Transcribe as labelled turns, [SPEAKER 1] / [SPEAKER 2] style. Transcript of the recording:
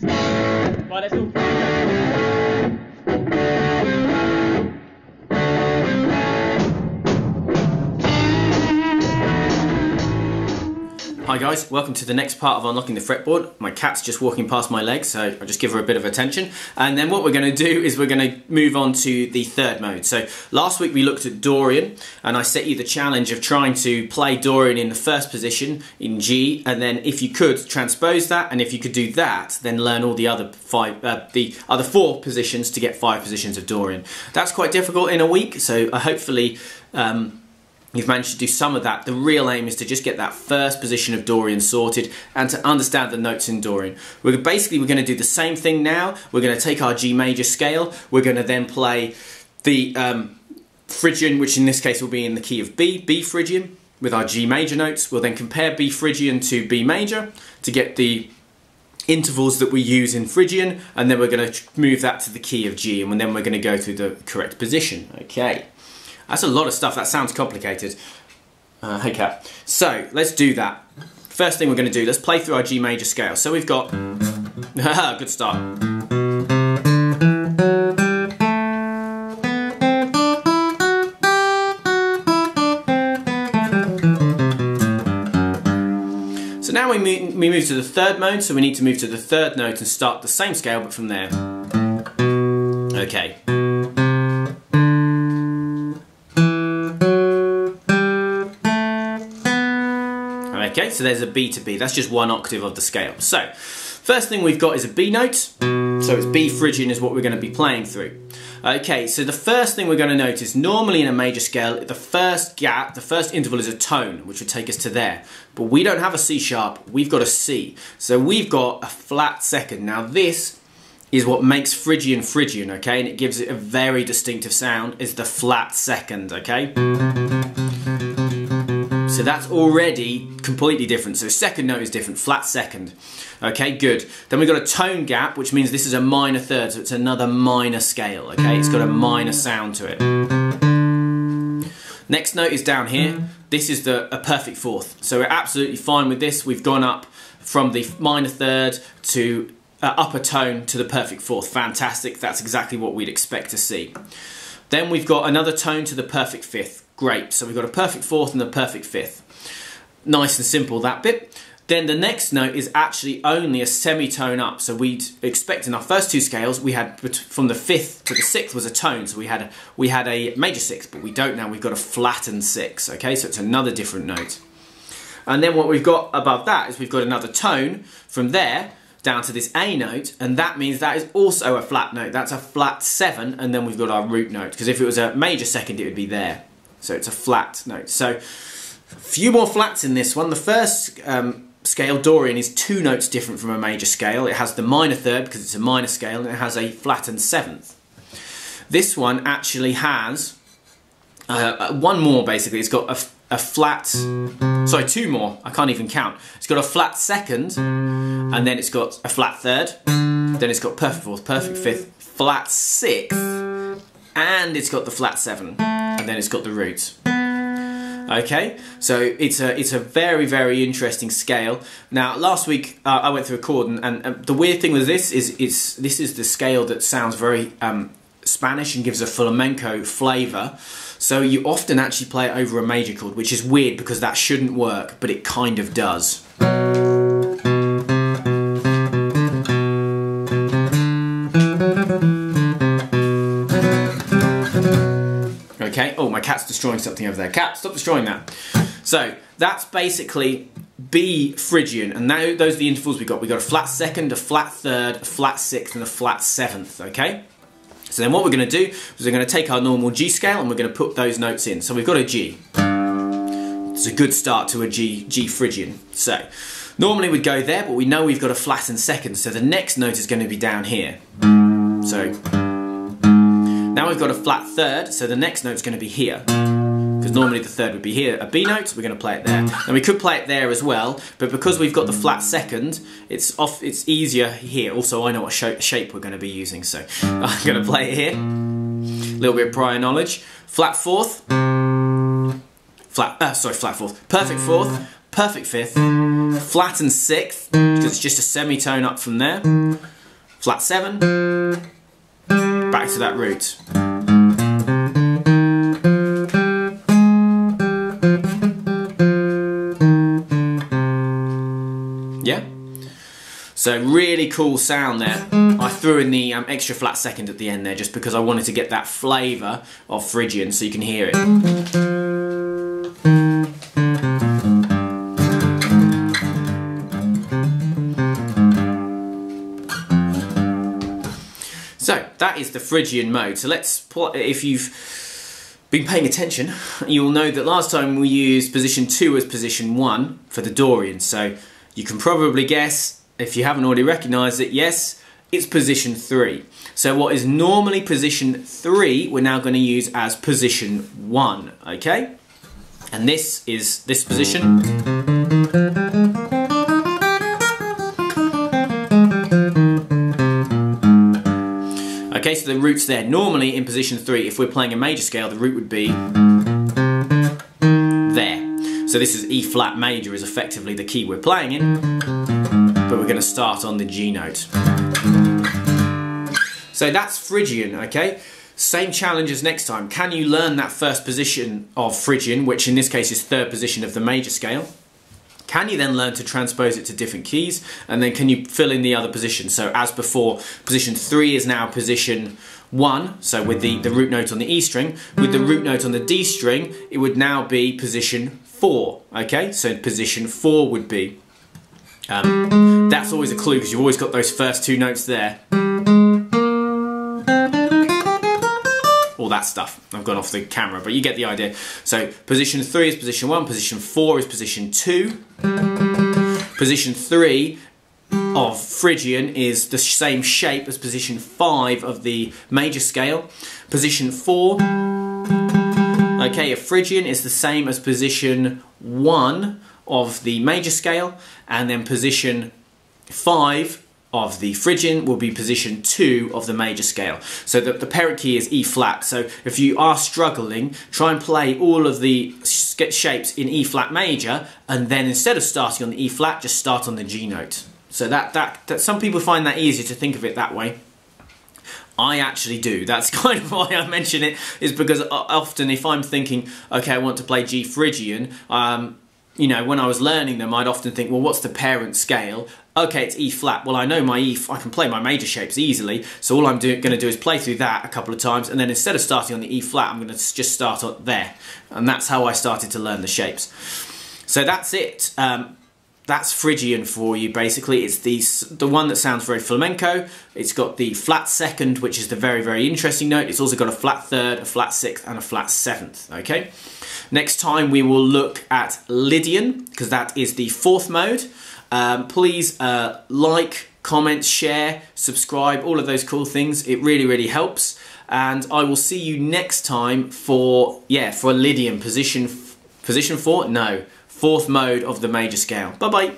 [SPEAKER 1] Right, let's go. Hi guys, welcome to the next part of unlocking the fretboard. My cat's just walking past my legs, so I'll just give her a bit of attention. And then what we're going to do is we're going to move on to the third mode. So last week we looked at Dorian, and I set you the challenge of trying to play Dorian in the first position in G, and then if you could transpose that, and if you could do that, then learn all the other four positions to get 5 positions of Dorian. That's quite difficult in a week, so hopefully you've managed to do some of that. The real aim is to just get that first position of Dorian sorted and to understand the notes in Dorian. We're going to do the same thing now. We're going to take our G major scale. We're going to then play the Phrygian, which in this case will be in the key of B, B Phrygian, with our G major notes. We'll then compare B Phrygian to B major to get the intervals that we use in Phrygian, and then we're going to move that to the key of G, and then we're going to go through the correct position. Okay. That's a lot of stuff. That sounds complicated. Hey cat. So let's do that. First thing we're going to do, let's play through our G major scale. So we've got good start. So now we move to the third mode. So we need to move to the third note and start the same scale but from there. Okay. Okay, so there's a B to B. That's just one octave of the scale. So, first thing we've got is a B note. So it's B Phrygian is what we're going to be playing through. Okay, so the first thing we're going to notice, normally in a major scale, the first gap, the first interval is a tone, which would take us to there. But we don't have a C sharp, we've got a C. So we've got a flat second. Now this is what makes Phrygian Phrygian, okay? And it gives it a very distinctive sound, is the flat second, okay? So that's already completely different. So second note is different, flat second. Okay, good. Then we've got a tone gap, which means this is a minor third, so it's another minor scale, okay? It's got a minor sound to it. Next note is down here. This is a perfect fourth. So we're absolutely fine with this. We've gone up from the minor third to upper tone to the perfect fourth. Fantastic, that's exactly what we'd expect to see. Then we've got another tone to the perfect fifth. Great, so we've got a perfect fourth and a perfect fifth. Nice and simple, that bit. Then the next note is actually only a semitone up. So we'd expect in our first two scales, we had from the fifth to the sixth was a tone. So we had a major sixth, but we don't now. We've got a flattened sixth, okay? So it's another different note. And then what we've got above that is we've got another tone from there down to this A note, and that means that is also a flat note. That's a flat 7, and then we've got our root note, because if it was a major second, it would be there. So it's a flat note. So a few more flats in this one. The first scale, Dorian, is 2 notes different from a major scale. It has the minor third because it's a minor scale, and it has a flattened 7th. This one actually has one more, basically. It's got a flat, sorry, 2 more. I can't even count. It's got a flat second, and then it's got a flat third. Then it's got perfect fourth, perfect fifth, flat 6th, and it's got the flat 7, and then it's got the roots. Okay, so it's a very, very interesting scale. Now, last week I went through a chord, and the weird thing with this is this is the scale that sounds very Spanish and gives a flamenco flavour. So you often actually play it over a major chord, which is weird because that shouldn't work, but it kind of does. Okay, oh, my cat's destroying something over there. Cat, stop destroying that. So that's basically B Phrygian, and now those are the intervals we've got. We've got a flat second, a flat third, a flat 6th, and a flat 7th, okay? So then what we're going to do is we're going to take our normal G scale and we're going to put those notes in. So we've got a G. It's a good start to a G Phrygian. So normally we'd go there, but we know we've got a flattened second, so the next note is going to be down here. So now we've got a flat third, so the next note's going to be here. Because normally the third would be here, a B note, so we're going to play it there. And we could play it there as well, but because we've got the flat second, it's easier here. Also, I know what shape we're going to be using, so I'm going to play it here. A little bit of prior knowledge. Flat fourth, flat fourth, perfect fourth, perfect fifth, flattened 6th, because it's just a semitone up from there, flat 7, back to that root. Yeah? So really cool sound there. I threw in the extra flat second at the end there just because I wanted to get that flavour of Phrygian so you can hear it. So that is the Phrygian mode. So let's, if you've been paying attention, you'll know that last time we used position 2 as position 1 for the Dorian. So you can probably guess, if you haven't already recognised it, yes, it's position 3. So what is normally position 3, we're now going to use as position 1, okay? And this is this position. Okay, so the root's there. Normally in position 3, if we're playing a major scale, the root would be there. So this is E flat major is effectively the key we're playing in, but we're going to start on the G note. So that's Phrygian, okay? Same challenge as next time. Can you learn that first position of Phrygian, which in this case is 3rd position of the major scale? Can you then learn to transpose it to different keys? And then can you fill in the other positions? So as before, position 3 is now position 1, so with the root note on the E string. With the root note on the D string, it would now be position 4, okay? So position 4 would be, that's always a clue because you've always got those first 2 notes there. All that stuff. I've gone off the camera, but you get the idea. So position 3 is position 1, position 4 is position 2. Position 3 of Phrygian is the same shape as position 5 of the major scale. Position 4, okay, of Phrygian is the same as position 1 of the major scale, and then position 5 of the Phrygian will be position 2 of the major scale. So the parent key is E flat. So if you are struggling, try and play all of the shapes in E flat major, and then instead of starting on the E flat, just start on the G note. So that some people find that easier to think of it that way. I actually do. That's kind of why I mention it, is because often if I'm thinking, okay, I want to play G Phrygian, you know, when I was learning them, I'd often think, well, what's the parent scale? Okay, it's E flat. Well, I know my I can play my major shapes easily, so all I'm going to do is play through that a couple of times, and then instead of starting on the E flat, I'm going to just start on there. And that's how I started to learn the shapes. So that's it. That's Phrygian for you, basically. It's the one that sounds very flamenco. It's got the flat 2nd, which is the very, very interesting note. It's also got a flat 3rd, a flat 6th, and a flat 7th, okay? Next time we will look at Lydian, because that is the 4th mode. Please like, comment, share, subscribe, all of those cool things. It really, really helps. And I will see you next time for Lydian, position 4? No, 4th mode of the major scale. Bye-bye.